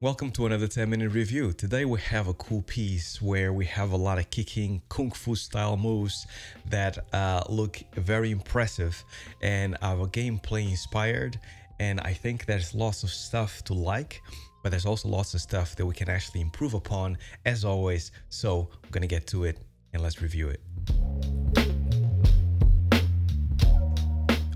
Welcome to another 10-minute review. Today we have a cool piece where we have a lot of kicking kung fu style moves that look very impressive and are gameplay inspired. And I think there's lots of stuff to like, but there's also lots of stuff that we can actually improve upon as always. So I'm gonna get to it and let's review it.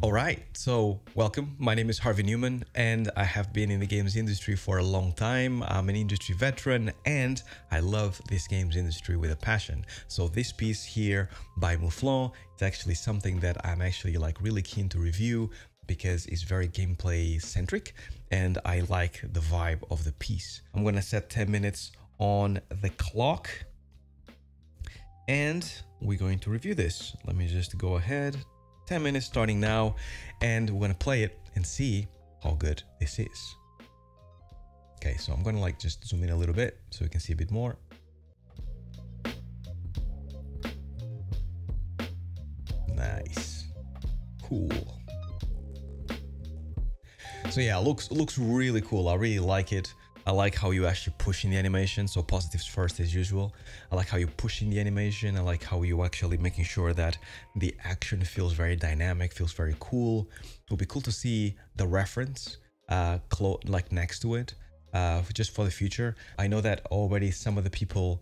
All right, so welcome. My name is Harvey Newman and I have been in the games industry for a long time. I'm an industry veteran and I love this games industry with a passion. So this piece here by Mouflon, it's actually something that I'm actually really keen to review because it's very gameplay centric and I like the vibe of the piece. I'm gonna set 10 minutes on the clock and we're going to review this. Let me just go ahead. 10 minutes starting now, and we're gonna play it and see how good this is. Okay, so I'm gonna just zoom in a little bit so we can see a bit more. Nice, cool. So yeah, looks really cool. I really like it. I like how you actually pushing the animation. So positives first as usual. I like how you're pushing the animation. I like how you actually making sure that the action feels very dynamic, feels very cool. It would be cool to see the reference next to it, just for the future. I know that already some of the people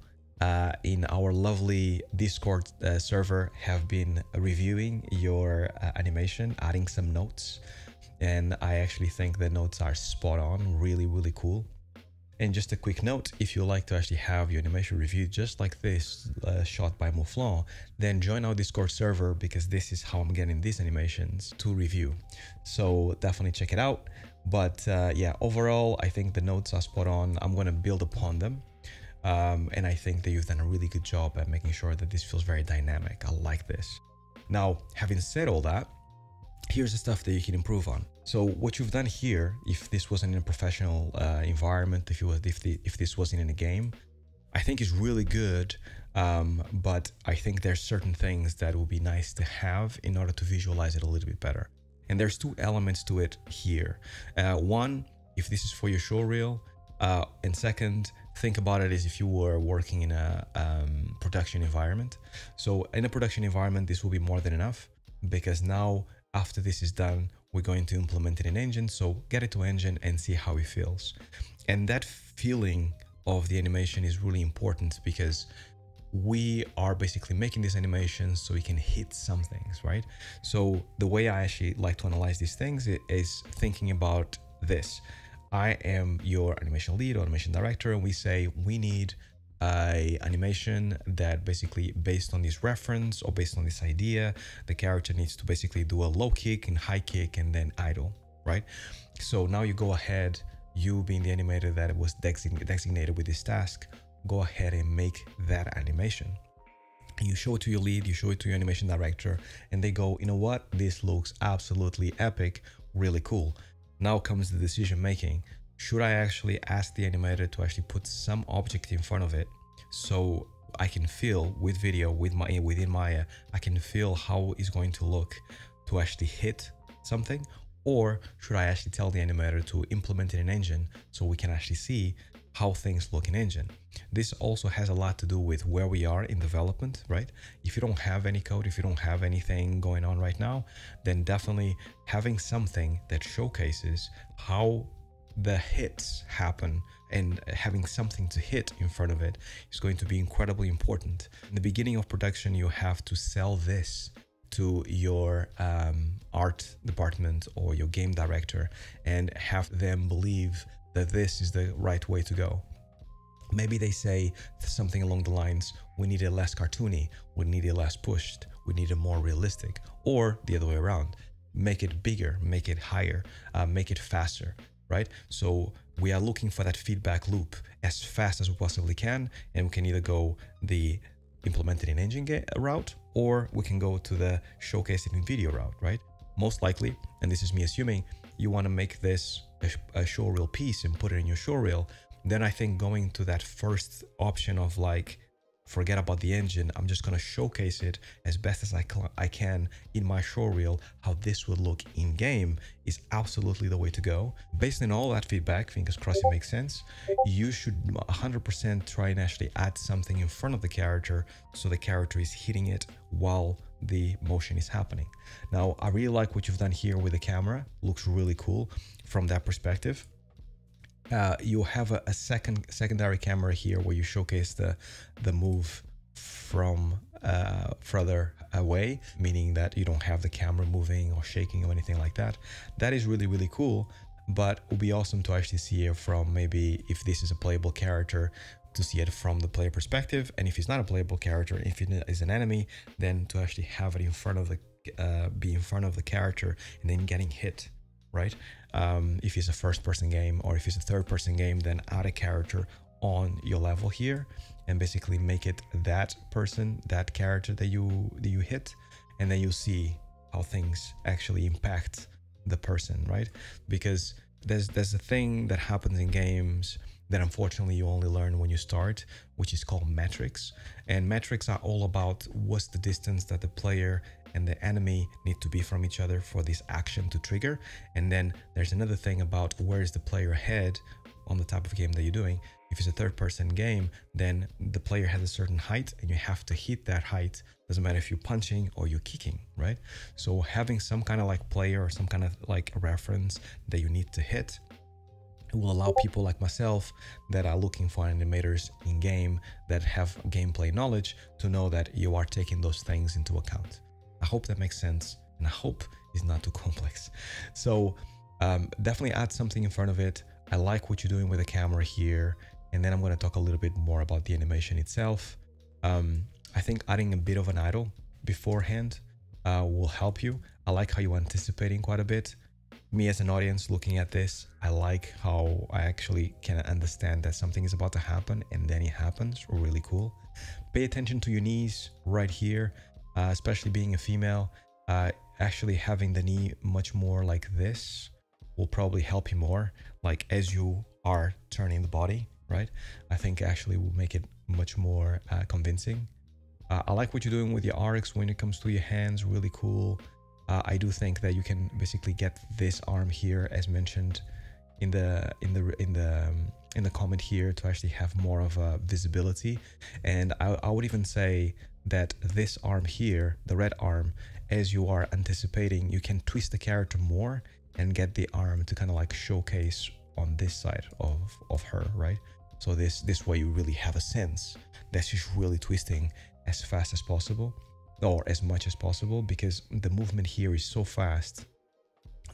in our lovely Discord server have been reviewing your animation, adding some notes. And I actually think the notes are spot on, really cool. And just a quick note, if you like to actually have your animation reviewed just like this, shot by Mouflon, then join our Discord server because this is how I'm getting these animations to review. So definitely check it out. But yeah, overall, I think the notes are spot on. I'm going to build upon them. And I think that you've done a really good job at making sure that this feels very dynamic. I like this. Now, having said all that, here's the stuff that you can improve on. So what you've done here, if this wasn't in a professional environment, if this wasn't in a game, I think is really good. But I think there's certain things that would be nice to have in order to visualize it a little bit better. And there's two elements to it here. One, if this is for your show reel, and second, think about it as if you were working in a production environment. So in a production environment, this will be more than enough because now after this is done, we're going to implement it in engine. So get it to engine and see how it feels. And that feeling of the animation is really important because we are basically making these animations so we can hit some things, right? So the way I actually like to analyze these things is thinking about this. I am your animation lead or animation director, and we say we need a animation that basically based on this reference or based on this idea, the character needs to basically do a low kick and high kick and then idle, right? So now you go ahead, you being the animator that was designated with this task, go ahead and make that animation. You show it to your lead, you show it to your animation director, and they go, you know what, this looks absolutely epic, really cool. Now comes the decision making. Should I actually ask the animator to actually put some object in front of it so I can feel with video, within Maya, I can feel how it's going to look to actually hit something? Or should I actually tell the animator to implement it in engine so we can actually see how things look in engine? This also has a lot to do with where we are in development, right? If you don't have any code, if you don't have anything going on right now, then definitely having something that showcases how the hits happen and having something to hit in front of it is going to be incredibly important. In the beginning of production, you have to sell this to your art department or your game director and have them believe that this is the right way to go. Maybe they say something along the lines, we need it less cartoony, we need it less pushed, we need it more realistic, or the other way around, make it bigger, make it higher, make it faster. Right? So we are looking for that feedback loop as fast as we possibly can, and we can either go the implemented in engine route, or we can go to the showcase it in video route, right? Most likely, and this is me assuming, you want to make this a showreel piece and put it in your showreel. Then I think going to that first option of forget about the engine. I'm just going to showcase it as best as I can in my show reel. How this would look in game is absolutely the way to go. Based on all that feedback, fingers crossed it makes sense, you should 100% try and actually add something in front of the character so the character is hitting it while the motion is happening. Now, I really like what you've done here with the camera. Looks really cool from that perspective. You have a secondary camera here where you showcase the move from further away, meaning that you don't have the camera moving or shaking or anything like that. That is really, really cool, but it would be awesome to actually see it from, maybe if this is a playable character, to see it from the player perspective, and if it's not a playable character, if it is an enemy, then to actually have it in front of the be in front of the character and then getting hit, right? If it's a first-person game, or if it's a third-person game, then add a character on your level here and basically make it that person, that character that you hit, and then you'll see how things actually impact the person, right? Because there's a thing that happens in games that unfortunately you only learn when you start, which is called metrics. And metrics are all about what's the distance that the player and the enemy need to be from each other for this action to trigger. And then there's another thing about where is the player ahead on the type of game that you're doing. If it's a third-person game, then the player has a certain height and you have to hit that height. Doesn't matter if you're punching or you're kicking, right? So having some kind of like player or some kind of like reference that you need to hit, it will allow people like myself that are looking for animators in game that have gameplay knowledge to know that you are taking those things into account. I hope that makes sense, and I hope it's not too complex. So definitely add something in front of it. I like what you're doing with the camera here, and then I'm going to talk a little bit more about the animation itself. I think adding a bit of an idle beforehand will help you. I like how you're anticipating quite a bit. Me as an audience looking at this, I like how I actually can understand that something is about to happen and then it happens. Really cool. Pay attention to your knees right here, especially being a female. Actually having the knee much more like this will probably help you more, like as you are turning the body, right? I think actually will make it much more convincing. I like what you're doing with your arcs when it comes to your hands. Really cool. I do think that you can basically get this arm here, as mentioned in the comment here, to actually have more of a visibility. And I would even say that this arm here, the red arm, as you are anticipating, you can twist the character more and get the arm to kind of like showcase on this side of her, right? So this way you really have a sense that she's really twisting as fast as possible, or as much as possible, because the movement here is so fast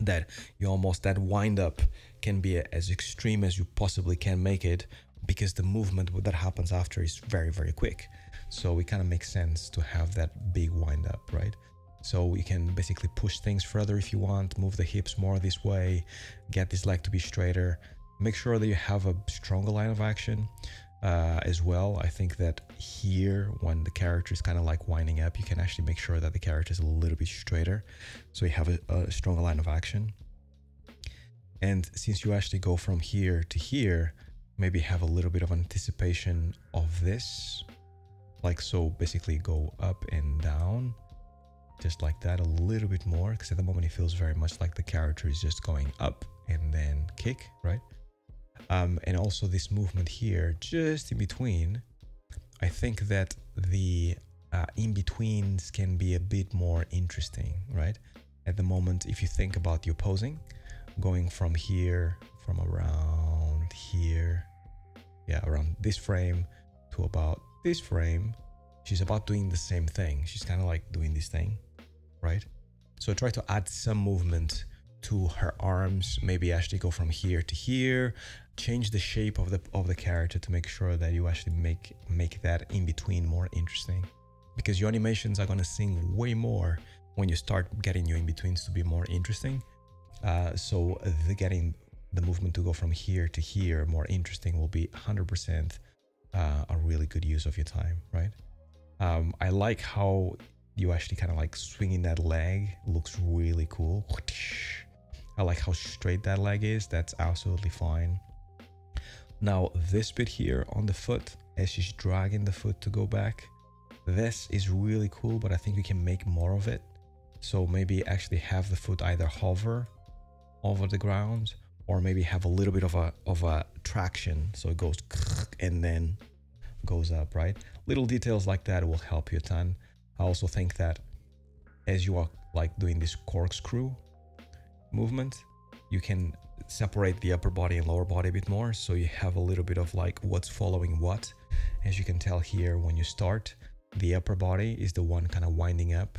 that you almost, that wind up can be as extreme as you possibly can make it, because the movement that happens after is very, very quick. So it kind of makes sense to have that big wind up, right? So you can basically push things further if you want, move the hips more this way, get this leg to be straighter, make sure that you have a stronger line of action. As well, I think that here, when the character is kind of like winding up, you can actually make sure that the character is a little bit straighter, so you have a stronger line of action. And since you actually go from here to here, maybe have a little bit of anticipation of this, like so. Basically go up and down, just like that, a little bit more, because at the moment it feels very much like the character is just going up and then kick, right? And also this movement here, just in between, I think that the in-betweens can be a bit more interesting, right? At the moment, if you think about your posing, going from here, from around here, yeah, around this frame to about this frame, she's about doing the same thing. She's kind of like doing this thing, right? So try to add some movement to her arms, maybe actually go from here to here, change the shape of the character to make sure that you actually make that in between more interesting, because your animations are going to sing way more when you start getting your in-betweens to be more interesting. So getting the movement to go from here to here more interesting will be 100% a really good use of your time, right? I like how you actually kind of like swinging that leg, looks really cool. I like how straight that leg is. That's absolutely fine. Now this bit here on the foot, as she's dragging the foot to go back, this is really cool, but I think we can make more of it. So maybe actually have the foot either hover over the ground, or maybe have a little bit of a traction, so it goes and then goes up, right? Little details like that will help you a ton. I also think that as you are like doing this corkscrew movement, you can separate the upper body and lower body a bit more, so you have a little bit of like what's following what. As you can tell here, when you start, the upper body is the one kind of winding up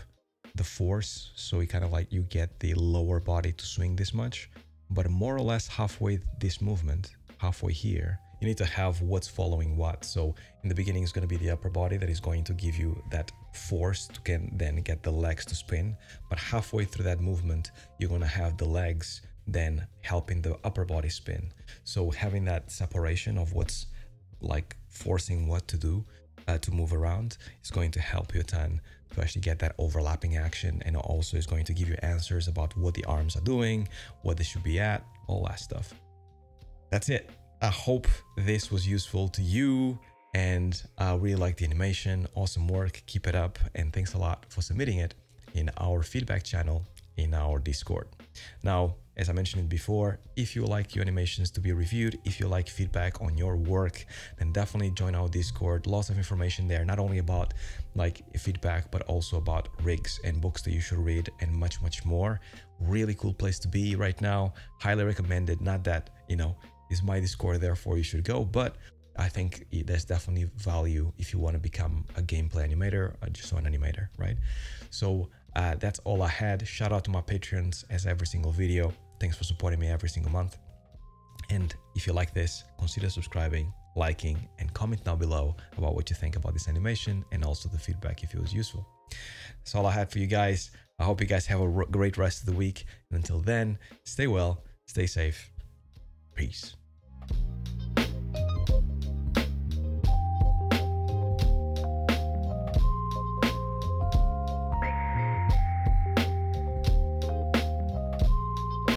the force, so you kind of like you get the lower body to swing this much, but more or less halfway this movement, halfway here, you need to have what's following what. So in the beginning, it's going to be the upper body that is going to give you that force to then get the legs to spin, but halfway through that movement, you're going to have the legs then helping the upper body spin. So having that separation of what's like forcing what to do to move around is going to help you a ton to actually get that overlapping action, and also is going to give you answers about what the arms are doing, what they should be at, all that stuff. That's it. I hope this was useful to you, and I really like the animation. Awesome work, keep it up, and thanks a lot for submitting it in our feedback channel in our Discord. Now, as I mentioned before, if you like your animations to be reviewed, if you like feedback on your work, then definitely join our Discord. Lots of information there, not only about like feedback, but also about rigs and books that you should read and much, much more. Really cool place to be right now. Highly recommended. Not that, you know, is my Discord, therefore you should go, but I think there's definitely value if you want to become a gameplay animator or just an animator, right? So that's all I had. Shout out to my patrons as every single video. Thanks for supporting me every single month. And if you like this, consider subscribing, liking, and comment down below about what you think about this animation, and also the feedback if it was useful. That's all I had for you guys. I hope you guys have a great rest of the week. And until then, stay well, stay safe. Peace.